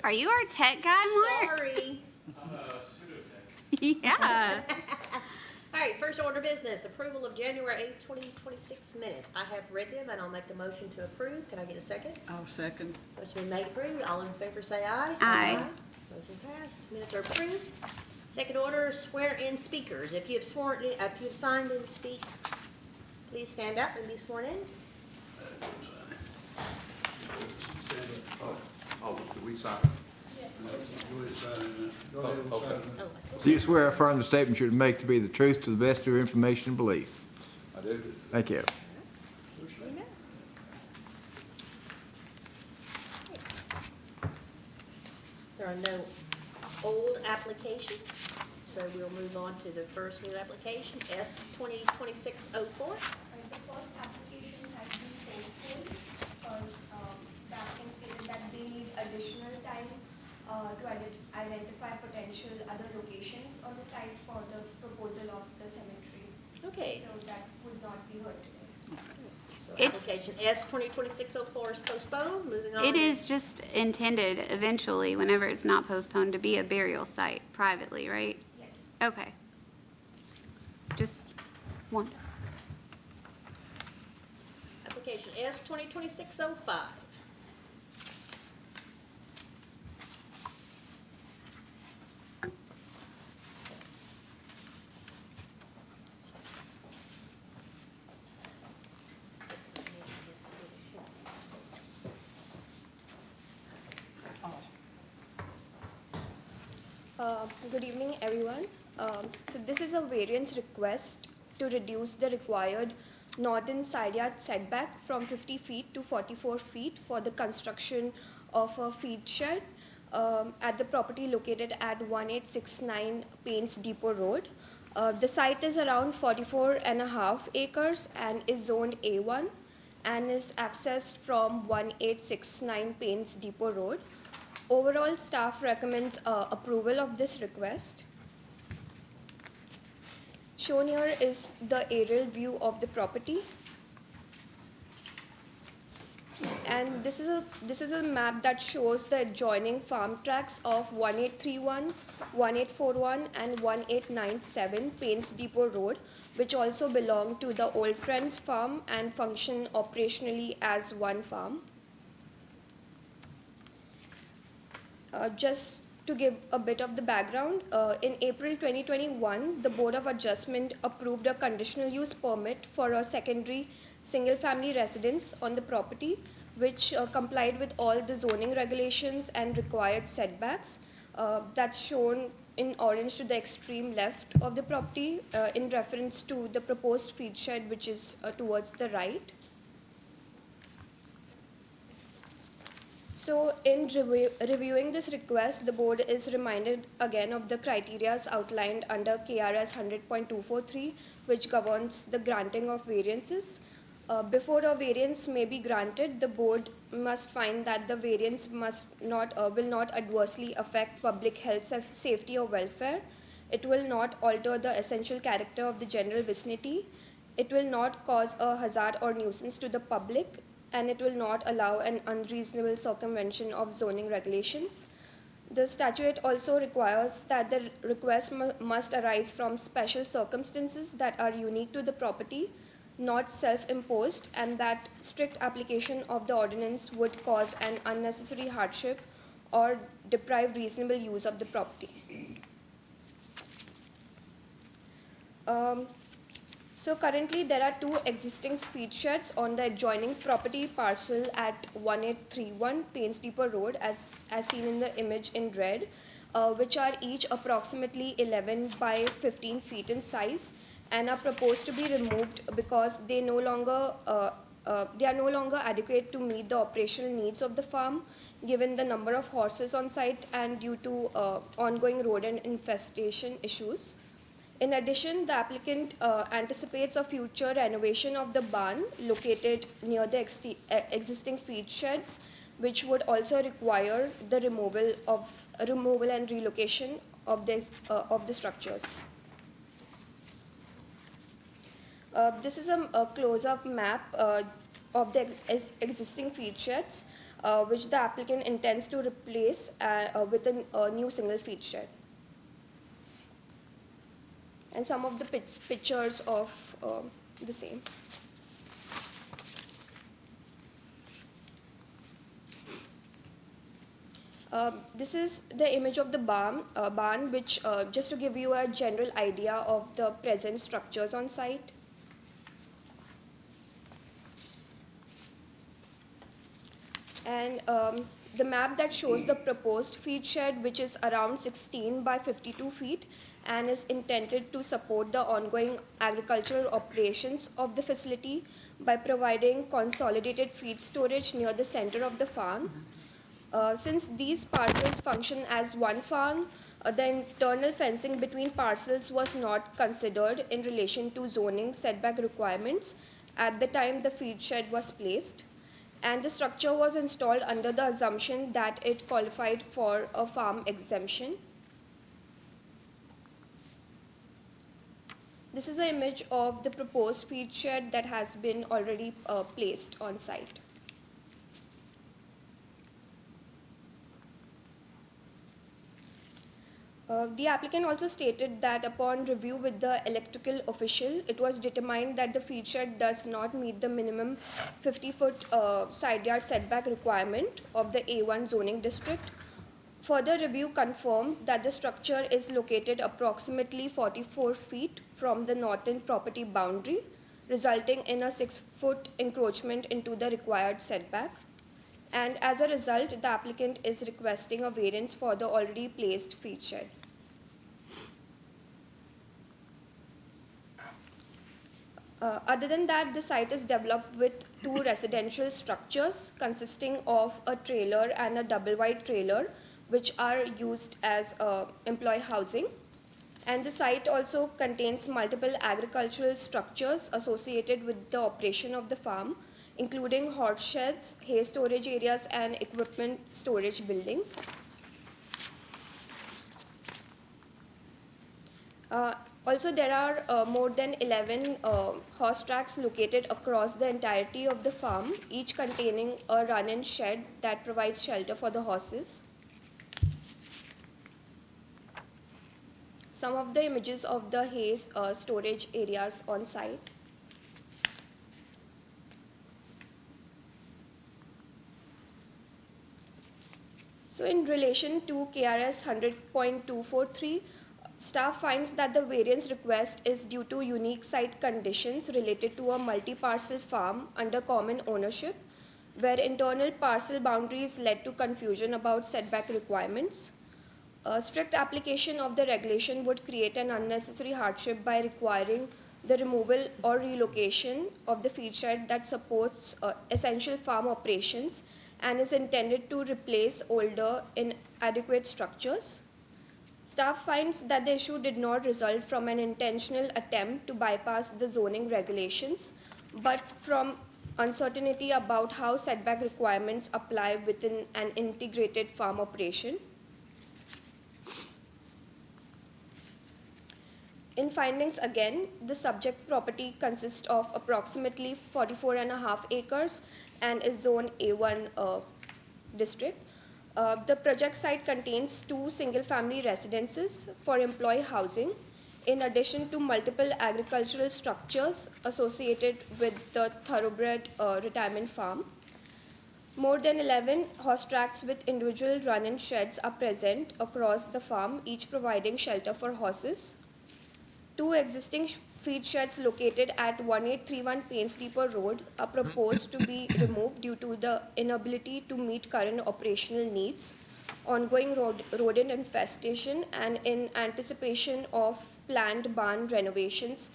Are you our tech guy, Mark? Sorry. I'm a pseudo-tech. Yeah. All right, first order of business, approval of January 8th, 2026 minutes. I have read them and I'll make the motion to approve. Can I get a second? I'll second. Motion been made, approved. All in favor say aye. Aye. Motion passed. Minutes are approved. Second order, swear in speakers. If you have signed in to speak, please stand up and be sworn in. Oh, do we sign? Do you swear or affirm the statements you're to make to be the truth to the best of your information and belief? I do. Thank you. There are no old applications, so we'll move on to the first new application, S 2026-04. Right, the first application has been postponed because the applicant stated that they need additional time to identify potential other locations on the site for the proposal of the cemetery. Okay. So that would not be heard today. So It's- application S 2026-04 is postponed. Moving on. It is just intended eventually, whenever it's not postponed, to be a burial site privately, right? Yes. Okay. Just wonder. Application S 2026-05. Good evening, everyone. So this is a variance request to reduce the required northern side yard setback from 50 feet to 44 feet for the construction of a feed shed at the property located at 1869 Paints Depot Road. The site is around 44.5 acres and is zoned A1 and is accessed from 1869 Paints Depot Road. Overall, staff recommends approval of this request. Shown here is the aerial view of the property. And this is a map that shows the adjoining farm tracts of 1831, 1841 and 1897 Paints Depot Road, which also belong to the Old Friends Farm and function operationally as one farm. Just to give a bit of the background, in April 2021, the Board of Adjustment approved a conditional use permit for a secondary single-family residence on the property, which complied with all the zoning regulations and required setbacks. That's shown in orange to the extreme left of the property in reference to the proposed feed shed, which is towards the right. So in reviewing this request, the board is reminded again of the criteria outlined under KRS 100.243, which governs the granting of variances. Before a variance may be granted, the board must find that the variance will not adversely affect public health, safety or welfare. It will not alter the essential character of the general vicinity. It will not cause a hazard or nuisance to the public, and it will not allow an unreasonable circumvention of zoning regulations. The statute also requires that the request must arise from special circumstances that are unique to the property, not self-imposed, and that strict application of the ordinance would cause an unnecessary hardship or deprive reasonable use of the property. So currently there are two existing feed sheds on the adjoining property parcel at 1831 Paints Depot Road as seen in the image in red, which are each approximately 11 by 15 feet in size and are proposed to be removed because they are no longer adequate to meet the operational needs of the farm given the number of horses on site and due to ongoing rodent infestation issues. In addition, the applicant anticipates a future renovation of the barn located near the existing feed sheds, which would also require the removal and relocation of the structures. This is a close-up map of the existing feed sheds. which the applicant intends to replace with a new single feed shed. And some of the pictures of the same. This is the image of the barn, which just to give you a general idea of the present structures on site. And the map that shows the proposed feed shed, which is around 16 by 52 feet and is intended to support the ongoing agricultural operations of the facility by providing consolidated feed storage near the center of the farm. Since these parcels function as one farm, the internal fencing between parcels was not considered in relation to zoning setback requirements at the time the feed shed was placed, and the structure was installed under the assumption that it qualified for a farm exemption. This is an image of the proposed feed shed that has been already placed on site. The applicant also stated that upon review with the electrical official, it was determined that the feed shed does not meet the minimum 50-foot side yard setback requirement of the A1 zoning district. Further review confirmed that the structure is located approximately 44 feet from the northern property boundary, resulting in a 6-foot encroachment into the required setback. And as a result, the applicant is requesting a variance for the already placed feed shed. Other than that, the site is developed with 2 residential structures consisting of a trailer and a double-wide trailer, which are used as employee housing. And the site also contains multiple agricultural structures associated with the operation of the farm, including horse sheds, hay storage areas, and equipment storage buildings. Also, there are more than 11 horse tracks located across the entirety of the farm, each containing a run-in shed that provides shelter for the horses. Some of the images of the hay storage areas on site. So in relation to KRS 100.243, staff finds that the variance request is due to unique site conditions related to a multi-parcel farm under common ownership, where internal parcel boundaries led to confusion about setback requirements. A strict application of the regulation would create an unnecessary hardship by requiring the removal or relocation of the feed shed that supports essential farm operations and is intended to replace older, inadequate structures. Staff finds that the issue did not result from an intentional attempt to bypass the zoning regulations, but from uncertainty about how setback requirements apply within an integrated farm operation. In findings again, the subject property consists of approximately 44.5 acres and is zone A1 district. The project site contains 2 single-family residences for employee housing, in addition to multiple agricultural structures associated with the thoroughbred retirement farm. More than 11 horse tracks with individual run-in sheds are present across the farm, each providing shelter for horses. 2 existing feed sheds located at 1831 Pains Depot Road are proposed to be removed due to the inability to meet current operational needs, ongoing rodent infestation, and in anticipation of planned barn renovations,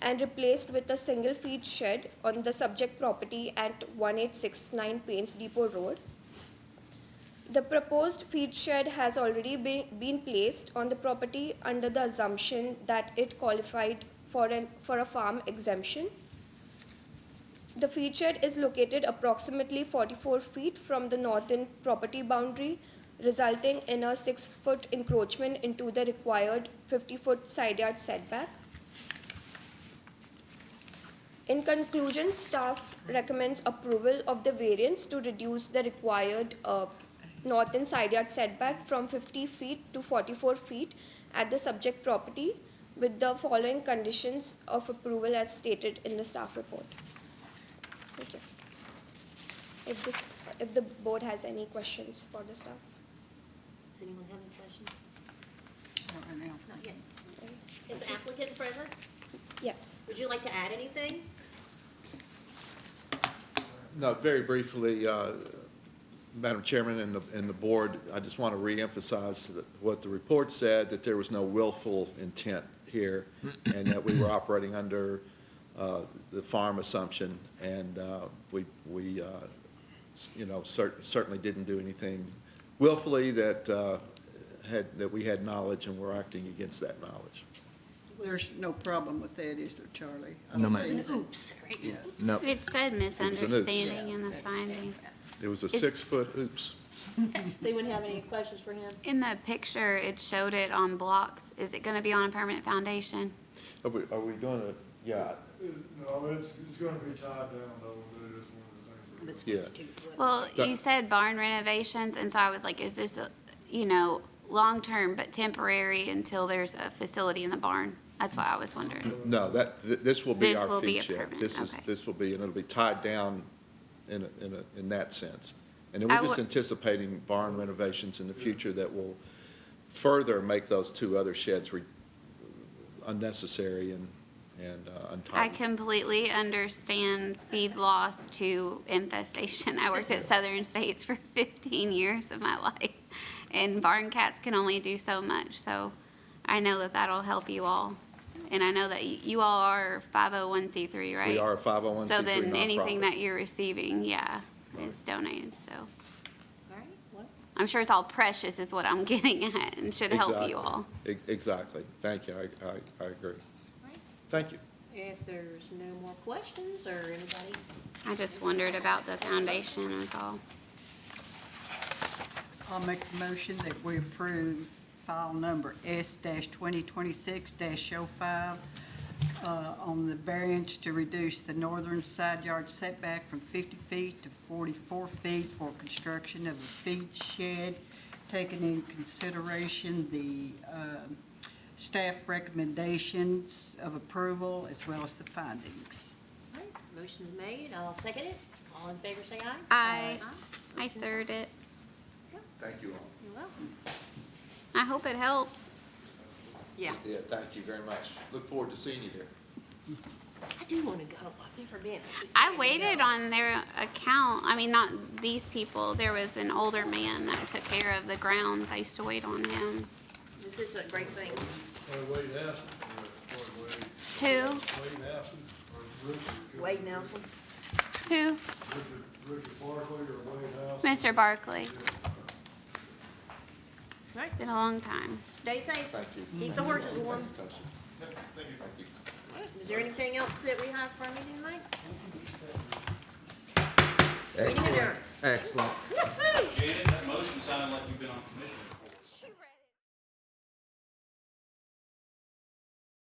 and replaced with a single feed shed on the subject property at 1869 Pains Depot Road. The proposed feed shed has already been placed on the property under the assumption that it qualified for a farm exemption. The feed shed is located approximately 44 feet from the northern property boundary, resulting in a 6-foot encroachment into the required 50-foot side yard setback. In conclusion, staff recommends approval of the variance to reduce the required north and side yard setback from 50 feet to 44 feet at the subject property with the following conditions of approval as stated in the staff report. Thank you. If the board has any questions for the staff. Does anyone have any questions? Not right now. Not yet. Is the applicant present? Yes. Would you like to add anything? No, very briefly, Madam Chairman and the board, I just want to reemphasize that what the report said, that there was no willful intent here, and that we were operating under the farm assumption, and we certainly didn't do anything willfully that we had knowledge, and we're acting against that knowledge. There's no problem with that, is there, Charlie? No, It ma'am. was an oops, right? Yeah. No. It said an oops. misunderstanding in the finding. It was a Is- 6-foot oops. Does anyone have any questions for him? In the picture, it showed it on blocks. Is it gonna be on a permanent foundation? Are we doing a, yeah, No, it's gonna be tied down though, but it is one of the things. It's Yeah. 52 foot. Well, That- you said barn renovations, and so I was like, is this, long-term but temporary until there's a facility in the barn? That's why I was wondering. no, this will be This our will be a feed shed. permanent, okay. This will be, and it'll be tied down in that sense. And then I we're just would- anticipating barn renovations in the future that will further make those two other sheds unnecessary and I untidy. completely understand feed loss to infestation. I worked at Southern States for 15 years of my life, and barn cats can only do so much, so I know that that'll help you all. And I know that you all are 501c3, right? We are a 501c3 So then anything nonprofit. that you're receiving, is donated, so. All right, what? I'm sure it's all precious is what I'm getting at and should help Exactly. you all. Exactly. Thank you. I agree. Right. Thank you. If there's no more questions or anybody, I just wondered about the foundation, that's all. I'll make a motion that we approve file number S-2026-05 on the variance to reduce the northern side yard setback from 50 feet to 44 feet for construction of a feed shed, taking in consideration the staff recommendations of approval as well as the findings. all right, motion is made, I'll second it. All in favor, say aye. Aye. I Motion- third it. Thank you all. You're welcome. I hope it helps. Yeah, Yeah, thank you very much. Look forward to seeing you there. I do want to go, I've never been. I waited on their account. I mean, not these people. There was an older man that took care of the grounds. I used to wait on him. This is a great thing. Wade Nelson, or Who? Wade Nelson, or Richard. Wade Nelson. Who? Richard Barkley or Wade Nelson. Mr. Barkley. All right, Been a long time. stay safe. Thank you. Keep the horses warm. Thank you. All right, is there anything else that we have for our meeting tonight? Meeting adjourned. Excellent.